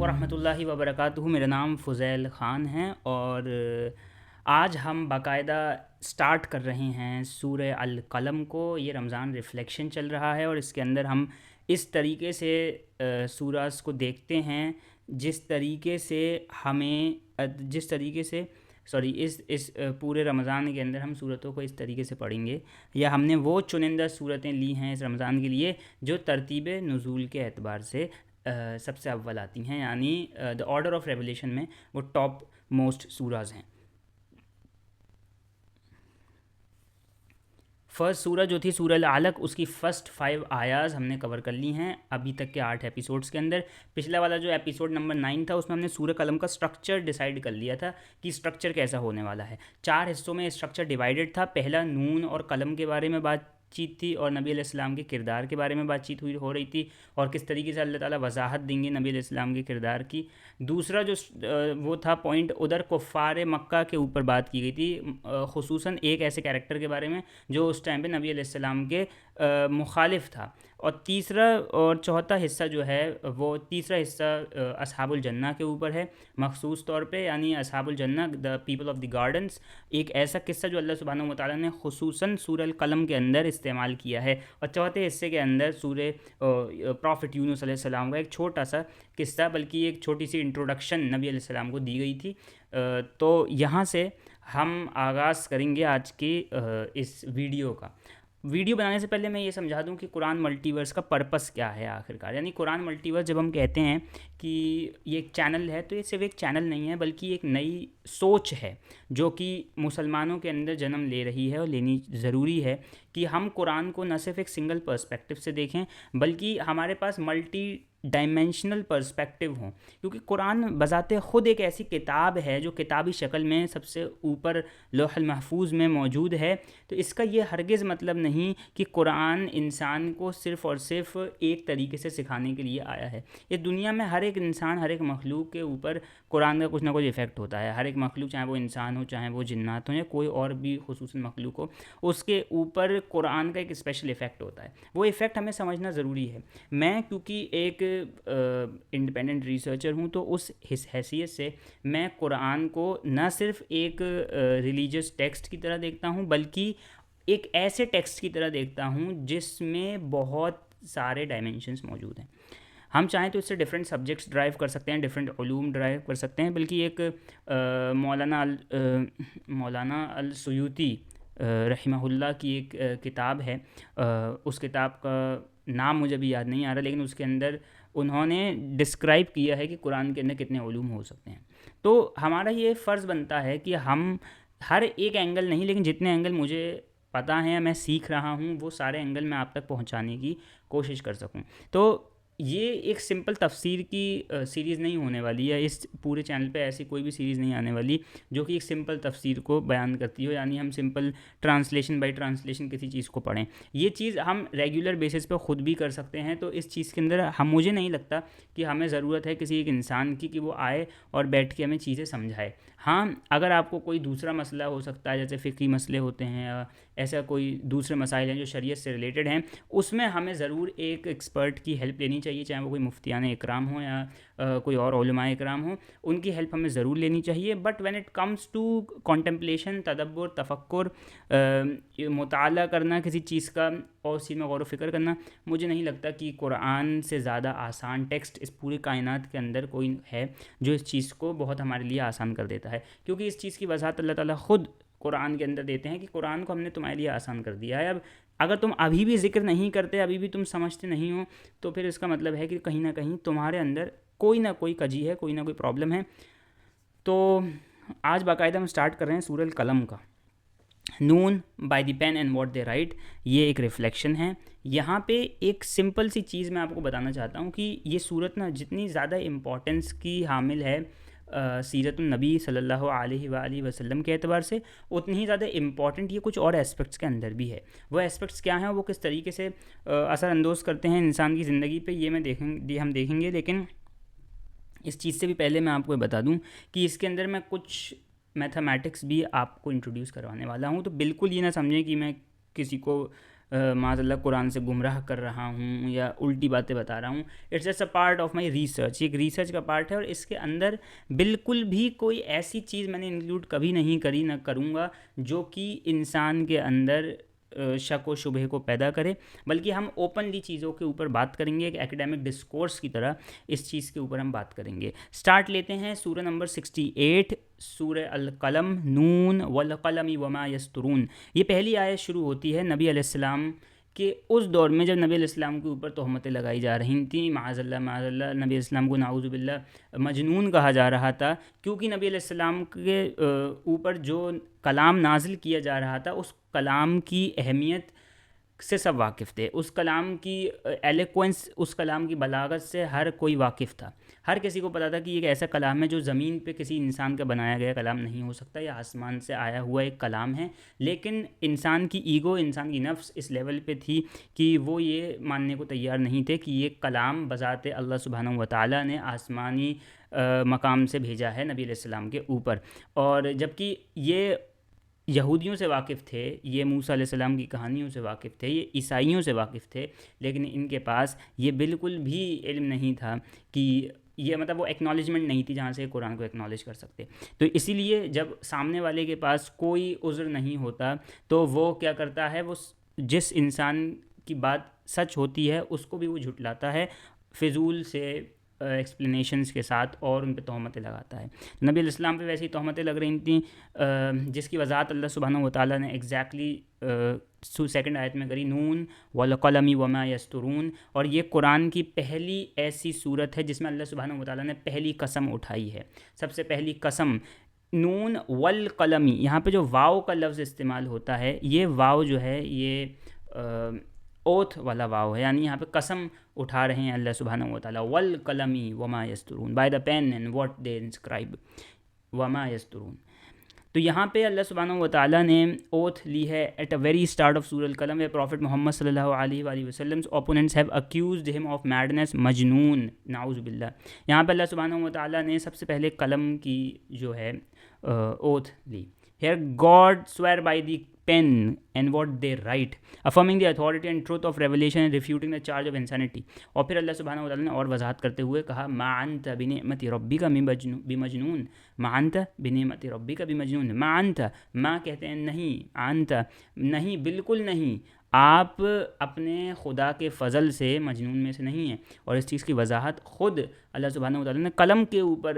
ورحمۃ اللہ وبرکاتہ. میرا نام فضیل خان ہے اور آج ہم باقاعدہ سٹارٹ کر رہے ہیں سورہ القلم کو. یہ رمضان ریفلیکشن چل رہا ہے اور اس کے اندر ہم اس طریقے سے سورہز کو دیکھتے ہیں جس طریقے سے اس پورے رمضان کے اندر ہم صورتوں کو اس طریقے سے پڑھیں گے، یا ہم نے وہ چنندہ صورتیں لی ہیں اس رمضان کے لیے جو ترتیب نزول کے اعتبار سے سب سے اول آتی ہیں، یعنی دا آرڈر آف ریولیشن میں وہ ٹاپ موسٹ سوراز ہیں. فرسٹ سورہ جو تھی سورہ العلق، اس کی فرسٹ 5 آیاز ہم نے کور کر لی ہیں ابھی تک کے 8 ایپیسوڈز کے اندر. پچھلا والا جو ایپیسوڈ نمبر 9 تھا اس میں ہم نے سورہ قلم کا سٹرکچر ڈیسائیڈ کر لیا تھا کہ سٹرکچر کیسا ہونے والا ہے. 4 حصوں میں سٹرکچر ڈیوائیڈڈ تھا. پہلا نون اور قلم کے بارے میں بات چیت تھی اور نبی علیہ السلام کے کردار کے بارے میں بات چیت ہو رہی تھی اور کس طریقے سے اللہ تعالیٰ وضاحت دیں گے نبی علیہ السلام کے کردار کی. دوسرا جو وہ تھا پوائنٹ، ادھر کفار مکہ کے اوپر بات کی گئی تھی، خصوصاً ایک ایسے کیریکٹر کے بارے میں جو اس ٹائم پہ نبی علیہ السلام کے مخالف تھا. اور تیسرا اور چوتھا حصہ جو ہے وہ تیسرا حصہ اصحاب الجنہ کے اوپر ہے مخصوص طور پہ، یعنی اصحاب الجنہ the people of the gardens, ایک ایسا قصہ جو اللہ سبحانہ و تعالیٰ نے خصوصاً سورہ القلم کے اندر استعمال کیا ہے. اور چوتھے حصے کے اندر سورہ پروفٹ یونس علیہ السلام کا ایک چھوٹا سا قصہ، بلکہ ایک چھوٹی سی انٹروڈکشن نبی علیہ السلام کو دی گئی تھی. تو یہاں سے ہم آغاز کریں گے آج کی اس ویڈیو کا. ویڈیو بنانے سے پہلے میں یہ سمجھا دوں کہ قرآن ملٹی ورس کا پرپس کیا ہے آخر کار. یعنی قرآن ملٹی ورس جب ہم کہتے ہیں کہ یہ ایک چینل ہے تو یہ صرف ایک چینل نہیں ہے بلکہ ایک نئی سوچ ہے جو کہ مسلمانوں کے اندر جنم لے رہی ہے اور لینی ضروری ہے کہ ہم قرآن کو نہ صرف ایک سنگل پرسپیکٹو سے دیکھیں بلکہ ہمارے پاس ملٹی ڈائمینشنل پرسپیکٹو ہوں، کیونکہ قرآن بذات خود ایک ایسی کتاب ہے جو کتابی شکل میں سب سے اوپر لوح المحفوظ میں موجود ہے. تو اس کا یہ ہرگز مطلب نہیں کہ قرآن انسان کو صرف اور صرف ایک طریقے سے سکھانے کے لیے آیا ہے. یہ دنیا میں ہر ایک انسان، ہر ایک مخلوق کے اوپر قرآن کا کچھ نہ کچھ ایفیکٹ ہوتا ہے. ہر ایک مخلوق، چاہے وہ انسان ہو، چاہے وہ جنات ہوں یا کوئی اور بھی خصوصاً مخلوق ہو، اس کے اوپر قرآن کا ایک اسپیشل ایفیکٹ ہوتا ہے. وہ ایفیکٹ ہمیں سمجھنا ضروری ہے. میں کیونکہ ایک انڈیپینڈنٹ ریسرچر ہوں تو اس حیثیت سے میں قرآن کو نہ صرف ایک ریلیجس ٹیکسٹ کی طرح دیکھتا ہوں بلکہ ایک ایسے ٹیکسٹ کی طرح دیکھتا ہوں جس میں بہت سارے ڈائمینشنز موجود ہیں. ہم چاہیں تو اس سے ڈفرینٹ سبجیکٹس ڈرائیو کر سکتے ہیں، ڈفرینٹ علوم ڈرائیو کر سکتے ہیں، بلکہ ایک مولانا السیوطی رحمہ اللہ کی ایک کتاب ہے، اس کتاب کا نام مجھے بھی یاد نہیں آ رہا، لیکن اس کے اندر انہوں نے ڈسکرائب کیا ہے کہ قرآن کے اندر کتنے علوم ہو سکتے ہیں. تو ہمارا یہ فرض بنتا ہے کہ ہم ہر ایک اینگل نہیں، لیکن جتنے اینگل مجھے پتہ ہیں، میں سیکھ رہا ہوں، وہ سارے اینگل میں آپ تک پہنچانے کی کوشش کر سکوں. تو یہ ایک سمپل تفسیر کی سیریز نہیں ہونے والی ہے. اس پورے چینل پہ ایسی کوئی بھی سیریز نہیں آنے والی جو کہ ایک سمپل تفسیر کو بیان کرتی ہو، یعنی ہم سمپل ٹرانسلیشن بائی ٹرانسلیشن کسی چیز کو پڑھیں. یہ چیز ہم ریگولر بیسس پہ خود بھی کر سکتے ہیں. تو اس چیز کے اندر مجھے نہیں لگتا کہ ہمیں ضرورت ہے کسی ایک انسان کی کہ وہ آئے اور بیٹھ کے ہمیں چیزیں سمجھائے. ہاں، اگر آپ کو کوئی دوسرا مسئلہ ہو سکتا ہے، جیسے فقہی مسئلے ہوتے ہیں یا ایسا کوئی دوسرے مسائل ہیں جو شریعت سے ریلیٹڈ ہیں، اس میں ہمیں ضرور ایک ایکسپرٹ کی ہیلپ لینی چاہیے، چاہے وہ کوئی مفتیان اکرام ہوں یا کوئی اور علماء اکرام ہوں، ان کی ہیلپ ہمیں ضرور لینی چاہیے. But when it comes to contemplation, تدبر، تفکر، مطالعہ کرنا کسی چیز کا اور اسی میں غور و فکر کرنا، مجھے نہیں لگتا کہ قرآن سے زیادہ آسان ٹیکسٹ اس پوری کائنات کے اندر کوئی ہے جو اس چیز کو بہت ہمارے لیے آسان کر دیتا ہے. کیونکہ اس چیز کی وضاحت اللہ تعالیٰ خود قرآن کے اندر دیتے ہیں کہ قرآن کو ہم نے تمہارے لیے آسان کر دیا ہے. اب اگر تم ابھی بھی ذکر نہیں کرتے، ابھی بھی تم سمجھتے نہیں ہو، تو پھر اس کا مطلب ہے کہ کہیں نہ کہیں تمہارے اندر کوئی نہ کوئی کجی ہے، کوئی نہ کوئی پرابلم ہے. تو آج باقاعدہ ہم سٹارٹ کر رہے ہیں سورہ القلم کا. نون by the pen and what they write, یہ ایک ریفلیکشن ہے. یہاں پہ ایک سمپل سی چیز میں آپ کو بتانا چاہتا ہوں کہ یہ سورت نا جتنی زیادہ امپورٹنس کی حامل ہے سیرت النبی صلی اللہ علیہ وآلہ وسلم کے اعتبار سے، اتنی ہی زیادہ امپورٹنٹ یہ کچھ اور اسپیکٹس کے اندر بھی ہے. وہ اسپیکٹس کیا ہیں، وہ کس طریقے سے اثر اندوز کرتے ہیں انسان کی زندگی پہ، یہ ہم دیکھیں گے. لیکن اس چیز سے بھی پہلے میں آپ کو بتا دوں کہ اس کے اندر میں کچھ میتھمیٹکس بھی آپ کو انٹروڈیوس کروانے والا ہوں. تو بالکل یہ نہ سمجھیں کہ میں کسی کو معاذ اللہ قرآن سے گمراہ کر رہا ہوں یا الٹی باتیں بتا رہا ہوں. It's just a part of my research. یہ ایک ریسرچ کا پارٹ ہے اور اس کے اندر بالکل بھی کوئی ایسی چیز میں نے انکلوڈ کبھی نہیں کری، نہ کروں گا جو کہ انسان کے اندر شک و شبہ کو پیدا کرے، بلکہ ہم اوپنلی چیزوں کے اوپر بات کریں گے. ایک ایکیڈیمک ڈسکورس کی طرح اس چیز کے اوپر ہم بات کریں گے. سٹارٹ لیتے ہیں سورہ نمبر 68، سورہ القلم. نون والقلم وما یسطرون. یہ پہلی آیت شروع ہوتی ہے نبی علیہ السلام کہ اس دور میں جب نبی علیہ السلام کے اوپر تہمتیں لگائی جا رہی تھیں، معاذ اللہ نبی علیہ السلام کو نعوذ باللہ مجنون کہا جا رہا تھا، کیونکہ نبی علیہ السلام کے اوپر جو کلام نازل کیا جا رہا تھا اس کلام کی اہمیت سے سب واقف تھے. اس کلام کی ایلیکوینس، اس کلام کی بلاغت سے ہر کوئی واقف تھا. ہر کسی کو پتا تھا کہ یہ ایک ایسا کلام ہے جو زمین پہ کسی انسان کا بنایا گیا کلام نہیں ہو سکتا، یا آسمان سے آیا ہوا ایک کلام ہے. لیکن انسان کی ایگو، انسان کی نفس اس لیول پہ تھی کہ وہ یہ ماننے کو تیار نہیں تھے کہ یہ کلام بذات اللہ سبحانہ و تعالیٰ نے آسمانی مقام سے بھیجا ہے نبی علیہ السلام کے اوپر. اور جبکہ یہ یہودیوں سے واقف تھے، یہ موسیٰ علیہ السلام کی کہانیوں سے واقف تھے، یہ عیسائیوں سے واقف تھے، لیکن ان کے پاس یہ بالکل بھی علم نہیں تھا کہ یہ مطلب وہ ایکنالجمنٹ نہیں تھی جہاں سے قرآن کو ایکنالج کر سکتے. تو اسی لیے جب سامنے والے کے پاس کوئی عذر نہیں ہوتا تو وہ کیا کرتا ہے، وہ جس انسان کی بات سچ ہوتی ہے اس کو بھی وہ جھٹلاتا ہے فضول سے ایکسپلینیشنز کے ساتھ اور ان پہ تہمتیں لگاتا ہے. نبی علیہ السلام پہ ویسی تہمتیں لگ رہی تھیں جس کی وضاحت اللہ سبحانہ و تعالیٰ نے ایگزیکٹلی سیکنڈ آیت میں کری، نون والقلم وما یسطرون. اور یہ قرآن کی پہلی ایسی صورت ہے جس میں اللہ سبحانہ و تعالیٰ نے پہلی قسم اٹھائی ہے. سب سے پہلی قسم نون والقلم. یہاں پہ جو واو کا لفظ استعمال ہوتا ہے، یہ واو جو ہے یہ اوتھ والا واو ہے، یعنی یہاں پہ قسم اٹھا رہے ہیں اللہ سبحانہ و تعالیٰ. والقلم وما یسطرون، by the pen and what they inscribe وما یسطرون. تو یہاں پہ اللہ سبحانہ و تعالیٰ نے اوتھ لی ہے at a very start of سورہ القلم. پروفٹ محمد صلی اللہ علیہ وآلہ وسلم opponents have accused him of madness, مجنون، نعوذ باللہ. یہاں پہ اللہ سبحانہ و تعالیٰ نے سب سے پہلے قلم کی جو ہے اوتھ لی. Here God swear by the pen and what they write, affirming the authority and truth of revelation and refuting the charge of insanity. اور پھر اللہ سبحانہ و تعالیٰ نے اور وضاحت کرتے ہوئے کہا ما انت بنعمت ربک بمجنون، ما انت بنعمت ربک بمجنون. ما انت، ما کہتے ہیں نہیں، انت نہیں، بالکل نہیں، آپ اپنے خدا کے فضل سے مجنون میں سے نہیں ہیں. اور اس چیز کی وضاحت خود اللہ سبحانہ و تعالیٰ نے قلم کے اوپر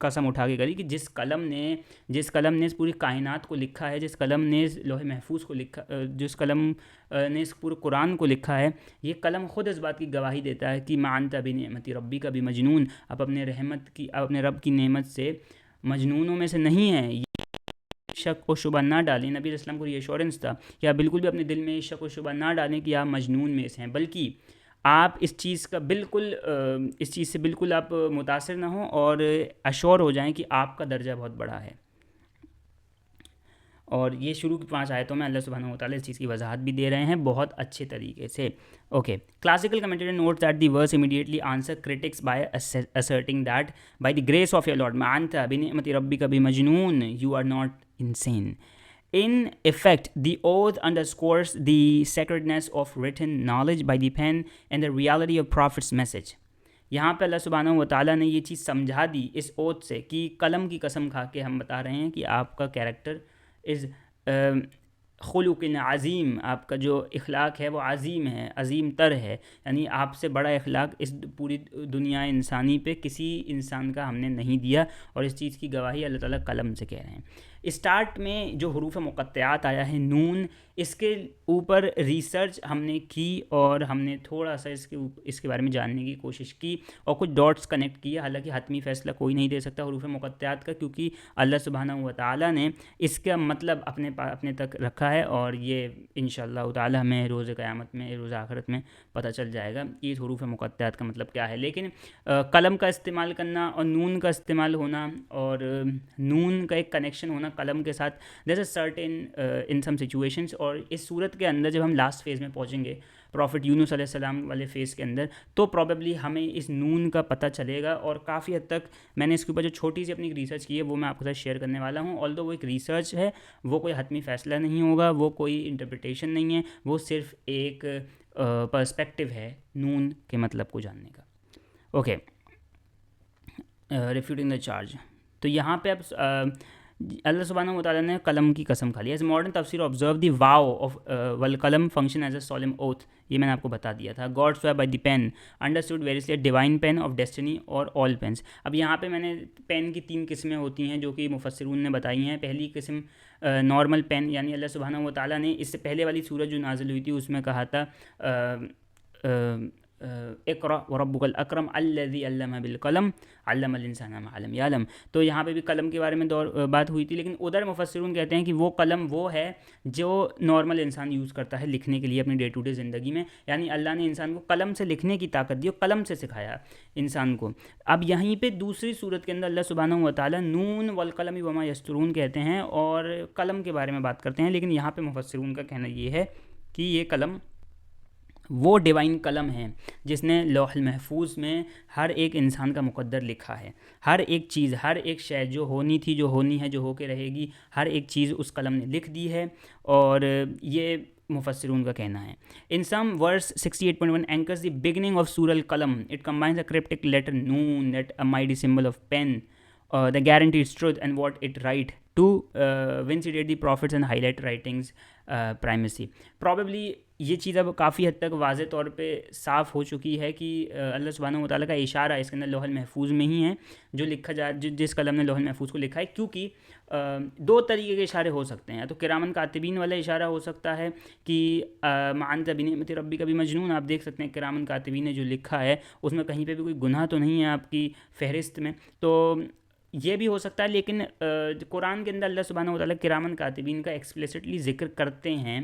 قسم اٹھا کے کری کہ جس قلم نے اس پوری کائنات کو لکھا ہے، جس قلم نے اس لوح محفوظ کو لکھا، جس قلم نے اس پورے قرآن کو لکھا ہے، یہ قلم خود اس بات کی گواہی دیتا ہے کہ ما انت بنعمت ربک بمجنون، آپ اپنے رب کی نعمت سے مجنونوں میں سے نہیں ہیں. شک و شبہ نہ ڈالیں. نبی علیہ السلام کو یہ ایشورنس تھا کہ آپ بالکل بھی اپنے دل میں شک و شبہ نہ ڈالیں کہ آپ مجنون میں سے ہیں، بلکہ آپ اس چیز سے بالکل آپ متاثر نہ ہوں اور اشور ہو جائیں کہ آپ کا درجہ بہت بڑا ہے. اور یہ شروع کی 5 آیتوں میں اللہ سبحانہ و تعالیٰ اس چیز کی وضاحت بھی دے رہے ہیں بہت اچھے طریقے سے. Okay, classical commentator notes that the verse immediately answer critics by asserting that by the grace of your Lord ما انت بنعمت ربک بمجنون you are not insane. In effect, the oath underscores the sacredness of written knowledge by the pen and the reality of Prophet's message. یہاں پہ اللہ سبحانہ و تعالیٰ نے یہ چیز سمجھا دی اس اوتھ سے کہ قلم کی قسم کھا کے ہم بتا رہے ہیں کہ آپ کا کیریکٹر از خلق عظیم، آپ کا جو اخلاق ہے وہ عظیم ہے، عظیم تر ہے، یعنی آپ سے بڑا اخلاق اس پوری دنیا انسانی پہ کسی انسان کا ہم نے نہیں دیا. اور اس چیز کی گواہی اللہ تعالیٰ قلم سے کہہ رہے ہیں. اسٹارٹ میں جو حروف مقطعات آیا ہے نون، اس کے اوپر ریسرچ ہم نے کی اور ہم نے تھوڑا سا اس کے بارے میں جاننے کی کوشش کی اور کچھ ڈاٹس کنیکٹ کیے. حالانکہ حتمی فیصلہ کوئی نہیں دے سکتا حروف مقطعات کا، کیونکہ اللہ سبحانہ و تعالیٰ نے اس کا مطلب اپنے تک رکھا ہے اور یہ انشاءاللہ تعالیٰ ہمیں روز قیامت میں، روز آخرت میں پتہ چل جائے گا کہ اس حروف مقطعات کا مطلب کیا ہے. لیکن قلم کا استعمال کرنا اور نون کا استعمال ہونا اور نون کا ایک کنیکشن ہونا قلم کے ساتھ، دیر is certain in some situations. اور اس صورت کے اندر جب ہم لاسٹ فیز میں پہنچیں گے پروفٹ یونس علیہ السلام والے فیس کے اندر، تو پروبیبلی ہمیں اس نون کا پتہ چلے گا. اور کافی حد تک میں نے اس کے اوپر جو چھوٹی سی اپنی ریسرچ کی ہے وہ میں آپ کے ساتھ شیئر کرنے والا ہوں. آلدو وہ ایک ریسرچ ہے، وہ کوئی حتمی فیصلہ نہیں ہوگا، وہ کوئی انٹرپریٹیشن نہیں ہے، وہ صرف ایک پرسپیکٹیو ہے نون کے مطلب کو جاننے کا. اوکے، ریفیوٹنگ دا چارج. تو یہاں پہ اب اللہ سبحانہ و تعالیٰ نے قلم کی قسم کھا لی. ایز ماڈرن تفسیر آبزرو دی واو آف والقلم function is a solemn oath. یہ میں نے آپ کو بتا دیا تھا. God swear by the pen understood variously divine pen of destiny اور آل پینس. اب یہاں پہ میں نے پین کی 3 قسمیں ہوتی ہیں جو کہ مفسرون نے بتائی ہیں. پہلی قسم نارمل پین، یعنی اللہ سبحانہ و تعالیٰ نے اس سے پہلے والی سورج جو نازل ہوئی تھی اس میں کہا تھا اقرأ وربک الاکرم الذی علم بالقلم علم الانسان ما لم یعلم. تو یہاں پہ بھی قلم کے بارے میں بات ہوئی تھی، لیکن ادھر مفسرون کہتے ہیں کہ وہ قلم وہ ہے جو نارمل انسان یوز کرتا ہے لکھنے کے لیے اپنی ڈے ٹو ڈے زندگی میں. یعنی اللہ نے انسان کو قلم سے لکھنے کی طاقت دی اور قلم سے سکھایا انسان کو. اب یہیں پہ دوسری صورت کے اندر اللہ سبحانہ و تعالیٰ نون والقلم وما یسطرون کہتے ہیں اور قلم کے بارے میں بات کرتے ہیں. لیکن یہاں پہ مفسرون کا کہنا یہ ہے کہ یہ قلم وہ ڈیوائن قلم ہے جس نے لوح المحفوظ میں ہر ایک انسان کا مقدر لکھا ہے. ہر ایک چیز، ہر ایک شے جو ہونی تھی، جو ہونی ہے، جو ہو کے رہے گی، ہر ایک چیز اس قلم نے لکھ دی ہے. اور یہ مفسرون کا کہنا ہے. In some verse 68.1 anchors the beginning of Surah Al-Qalam. It combines the cryptic letter Noon, that a mighty symbol of pen, the guaranteed truth and what it write to vincite the prophets and highlight writings primacy. Probably یہ چیز اب کافی حد تک واضح طور پہ صاف ہو چکی ہے کہ اللہ سبحانہ و تعالیٰ کا اشارہ اس کے اندر لوح المحفوظ میں ہی ہے جو لکھا جس قلم نے لوح المحفوظ کو لکھا ہے. کیونکہ 2 طریقے کے اشارے ہو سکتے ہیں. تو کرامن کاتبین والا اشارہ ہو سکتا ہے کہ ما انت بنعمت ربک بمجنون. آپ دیکھ سکتے ہیں کرامن کاتبین نے جو لکھا ہے اس میں کہیں پہ بھی کوئی گناہ تو نہیں ہے آپ کی فہرست میں. تو یہ بھی ہو سکتا ہے. لیکن قرآن کے اندر اللہ سبحانہ و تعالیٰ کرامن کاتبین کا ایکسپلیسٹلی ذکر کرتے ہیں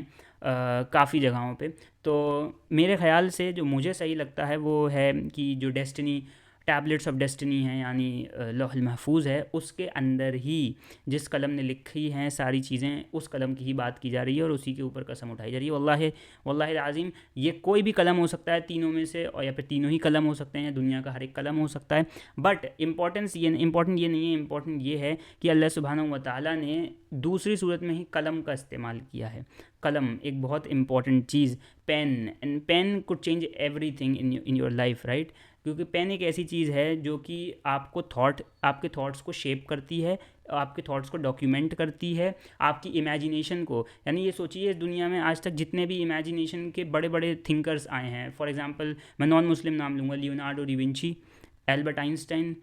کافی جگہوں پہ. تو میرے خیال سے جو مجھے صحیح لگتا ہے وہ ہے کہ جو ڈیسٹنی ٹیبلٹس آف ڈیسٹنی ہیں، یعنی لوح المحفوظ ہے، اس کے اندر ہی جس قلم نے لکھی ہیں ساری چیزیں اس قلم کی ہی بات کی جا رہی ہے اور اسی کے اوپر قسم اٹھائی جا رہی ہے. واللہ العظیم یہ کوئی بھی قلم ہو سکتا ہے تینوں میں سے، اور یا پھر تینوں ہی قلم ہو سکتے ہیں، دنیا کا ہر ایک قلم ہو سکتا ہے. بٹ امپورٹنٹ یہ نہیں ہے. امپورٹنٹ یہ ہے کہ اللہ سبحانہ و تعالیٰ نے دوسری صورت میں ہی قلم کا استعمال کیا ہے. قلم ایک بہت امپورٹنٹ چیز، pen could change everything in your life, right. کیونکہ پین ایک ایسی چیز ہے جو کہ آپ کے تھاٹس کو شیپ کرتی ہے، آپ کے تھاٹس کو ڈاکیومنٹ کرتی ہے، آپ کی امیجینیشن کو. یعنی یہ سوچیے اس دنیا میں آج تک جتنے بھی امیجینیشن کے بڑے بڑے تھنکرز آئے ہیں، فار ایگزامپل میں نان مسلم نام لوں گا، Leonardo da Vinci, Albert Einstein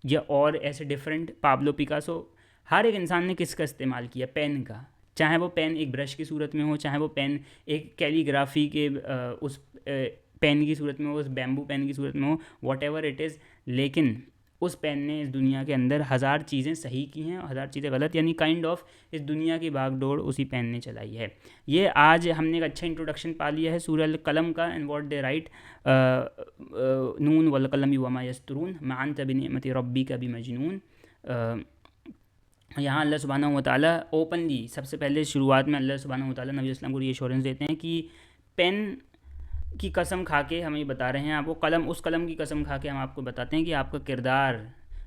یا اور ایسے ڈفرینٹ، پابلو پیکاسو، ہر ایک انسان نے کس کا استعمال کیا؟ پین کا. چاہے وہ پین ایک برش کی صورت میں ہو، چاہے وہ پین ایک کیلی گرافی کے اس پین کی صورت میں ہو، اس بیمبو پین کی صورت میں ہو، واٹ ایور اٹ از. لیکن اس پین نے اس دنیا کے اندر 1000 چیزیں صحیح کی ہیں اور 1000 چیزیں غلط، یعنی کائنڈ آف اس دنیا کی باغ ڈور اسی پین نے چلائی ہے. یہ آج ہم نے ایک اچھا انٹروڈکشن پا لیا ہے سورہ القلم کا، اینڈ واٹ دے رائٹ نون والقلم وما یسطرون ما انت بنعمت ربک بمجنون. یہاں اللہ سبحانہ و تعالیٰ اوپنلی سب سے پہلے شروعات میں اللہ سبحانہ و تعالیٰ نبی اسلام کو یہ ایشورنس دیتے ہیں کہ پین کی قسم کھا کے ہمیں یہ بتا رہے ہیں آپ کو، اس قلم کی قسم کھا کے ہم آپ کو بتاتے ہیں کہ آپ کا کردار،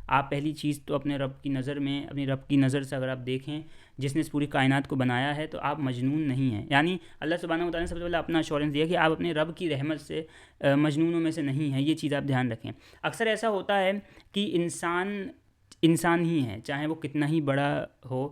آپ پہلی چیز تو اپنے رب کی نظر میں، اپنی رب کی نظر سے اگر آپ دیکھیں جس نے اس پوری کائنات کو بنایا ہے، تو آپ مجنون نہیں ہیں. یعنی اللہ سبحانہ و تعالیٰ نے سب سے پہلے اپنا ایشورنس دیا کہ آپ اپنے رب کی رحمت سے مجنونوں میں سے نہیں ہیں. یہ چیز آپ دھیان رکھیں. اکثر ایسا ہوتا ہے کہ انسان ہی ہے، چاہے وہ کتنا ہی بڑا ہو،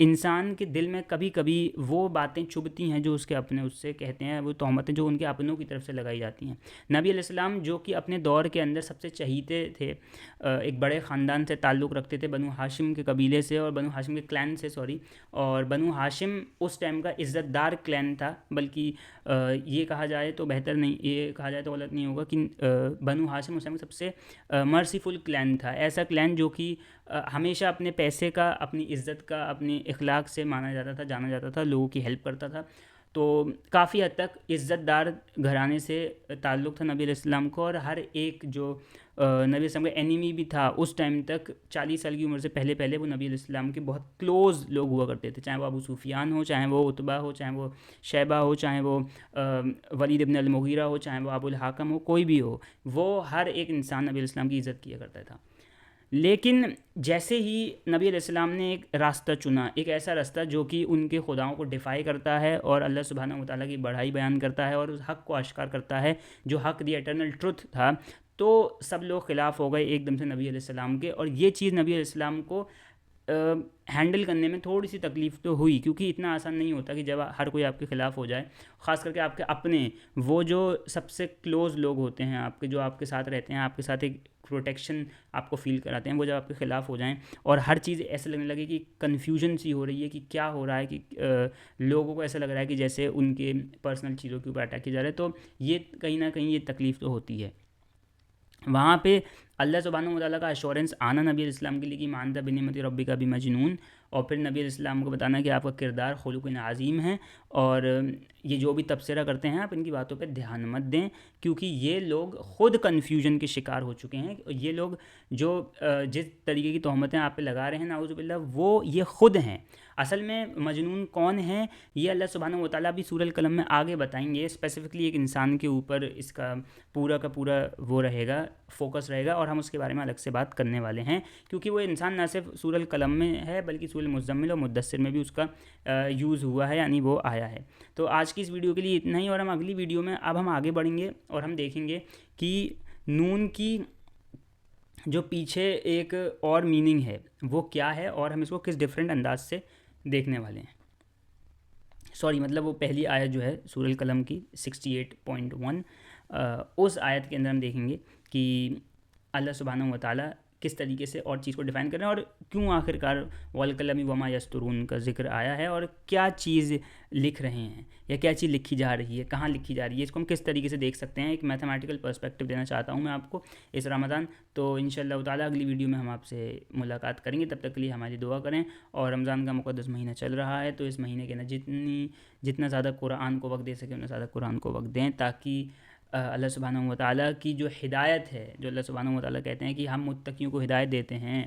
انسان کے دل میں کبھی کبھی وہ باتیں چبھتی ہیں جو اس کے اپنے اس سے کہتے ہیں، وہ تہمتیں جو ان کے اپنوں کی طرف سے لگائی جاتی ہیں. نبی علیہ السلام جو کہ اپنے دور کے اندر سب سے چہیتے تھے، ایک بڑے خاندان سے تعلق رکھتے تھے، بنو ہاشم کے قبیلے سے اور بنو ہاشم کے کلین سے، اور بنو ہاشم اس ٹائم کا عزت دار کلین تھا. بلکہ یہ کہا جائے تو بہتر نہیں، یہ کہا جائے تو غلط نہیں ہوگا کہ بنو ہاشم اس ٹائم کا سب سے مرسیفل کلین تھا. ایسا کلین جو کہ ہمیشہ اپنے پیسے کا، اپنی عزت کا، اپنی اخلاق سے جانا جاتا تھا، لوگوں کی ہیلپ کرتا تھا. تو کافی حد تک عزت دار گھرانے سے تعلق تھا نبی علیہ السلام کو، اور ہر ایک جو نبی علیہ السلام کا اینیمی بھی تھا اس ٹائم تک، 40 سال کی عمر سے پہلے وہ نبی علیہ السلام کے بہت کلوز لوگ ہوا کرتے تھے، چاہے وہ ابو سفیان ہو، چاہے وہ عتبہ ہو، چاہے وہ شیبہ ہو، چاہے وہ ولید ابن المغیرہ ہو، چاہے وہ ابو الحاکم ہو، کوئی بھی ہو، وہ ہر ایک انسان نبی علیہ السلام کی عزت کیا کرتا تھا۔ لیکن جیسے ہی نبی علیہ السلام نے ایک راستہ چنا، ایک ایسا راستہ جو کہ ان کے خداؤں کو ڈیفائی کرتا ہے اور اللہ سبحانہ و تعالیٰ کی بڑائی بیان کرتا ہے اور اس حق کو اشکار کرتا ہے جو حق دی ایٹرنل ٹروتھ تھا، تو سب لوگ خلاف ہو گئے ایک دم سے نبی علیہ السلام کے، اور یہ چیز نبی علیہ السلام کو ہینڈل کرنے میں تھوڑی سی تکلیف تو ہوئی، کیونکہ اتنا آسان نہیں ہوتا کہ جب ہر کوئی آپ کے خلاف ہو جائے، خاص کر کے آپ کے اپنے، وہ جو سب سے کلوز لوگ ہوتے ہیں آپ کے، جو آپ کے ساتھ رہتے ہیں، آپ کے ساتھ ایک پروٹیکشن آپ کو فیل کراتے ہیں، وہ جب آپ کے خلاف ہو جائیں اور ہر چیز ایسے لگنے لگے کہ کنفیوژن سی ہو رہی ہے کہ کیا ہو رہا ہے، کہ لوگوں کو ایسا لگ رہا ہے کہ جیسے ان کے پرسنل چیزوں کے اوپر اٹیک کیا جا رہا ہے، تو یہ کہیں نہ کہیں یہ تکلیف تو ہوتی ہے۔ وہاں پہ اللہ سبحانہ و تعالیٰ کا ایشورنس آنا نبی علیہ السلام کے لیے کہ مانتا بنعمت ربک بمجنون، اور پھر نبی علیہ السلام کو بتانا کہ آپ کا کردار خلق عظیم ہے، اور یہ جو بھی تبصرہ کرتے ہیں آپ ان کی باتوں پہ دھیان مت دیں، کیونکہ یہ لوگ خود کنفیوژن کے شکار ہو چکے ہیں۔ یہ لوگ جو جس طریقے کی تہمتیں آپ پہ لگا رہے ہیں نعوذ باللہ، وہ یہ خود ہیں۔ اصل میں مجنون کون ہے یہ اللہ سبحانہ و تعالیٰ بھی سورہ القلم میں آگے بتائیں گے، اسپیسیفکلی ایک انسان کے اوپر اس کا پورا وہ رہے گا، فوکس رہے گا، اور ہم اس کے بارے میں الگ سے بات کرنے والے ہیں، کیونکہ وہ انسان نہ صرف سورہ القلم میں ہے بلکہ سورہ المزمل اور مدثر میں بھی اس کا یوز ہوا ہے، یعنی وہ آیا ہے۔ تو آج کی اس ویڈیو کے لیے اتنا ہی، اور ہم اگلی ویڈیو میں اب ہم آگے بڑھیں گے اور ہم دیکھیں گے کہ نون کی جو پیچھے ایک اور میننگ ہے وہ کیا ہے، اور ہم اس کو کس ڈیفرنٹ انداز سے دیکھنے والے ہیں۔ مطلب وہ پہلی آیت جو ہے سورہ القلم کی 68.1، اس آیت کے اندر ہم دیکھیں گے کہ اللہ سبحانہ و تعالیٰ کس طریقے سے اور چیز کو ڈیفائن کر رہے ہیں، اور کیوں آخر کار والقلم وما یسطرون کا ذکر آیا ہے، اور کیا چیز لکھ رہے ہیں یا کیا چیز لکھی جا رہی ہے، کہاں لکھی جا رہی ہے، اس کو ہم کس طریقے سے دیکھ سکتے ہیں۔ ایک میتھمیٹیکل پرسپیکٹیو دینا چاہتا ہوں میں آپ کو اس رمضان۔ تو انشاءاللہ تعالیٰ اگلی ویڈیو میں ہم آپ سے ملاقات کریں گے، تب تک کے لیے ہماری دعا کریں۔ اور رمضان کا مقدس مہینہ چل رہا ہے، تو اس مہینے کے اندر جتنا زیادہ قرآن کو وقت دے سکیں اتنا زیادہ قرآن کو وقت دیں، تاکہ اللہ سبحانہ و تعالیٰ کی جو ہدایت ہے، جو اللہ سبحانہ و تعالیٰ کہتے ہیں کہ ہم متقیوں کو ہدایت دیتے ہیں،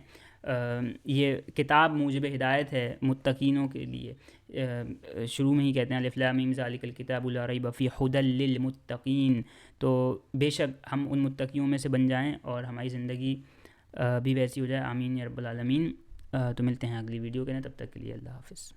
یہ کتاب موجب ہدایت ہے متقینوں کے لیے، شروع میں ہی کہتے ہیں الف لام میم ذالک الکتاب لا ریب فیہ ھدی للمتقین، تو بے شک ہم ان متقیوں میں سے بن جائیں اور ہماری زندگی بھی ویسی ہو جائے، آمین یا رب العالمین۔ تو ملتے ہیں اگلی ویڈیو کے، تب تک کے لیے اللہ حافظ۔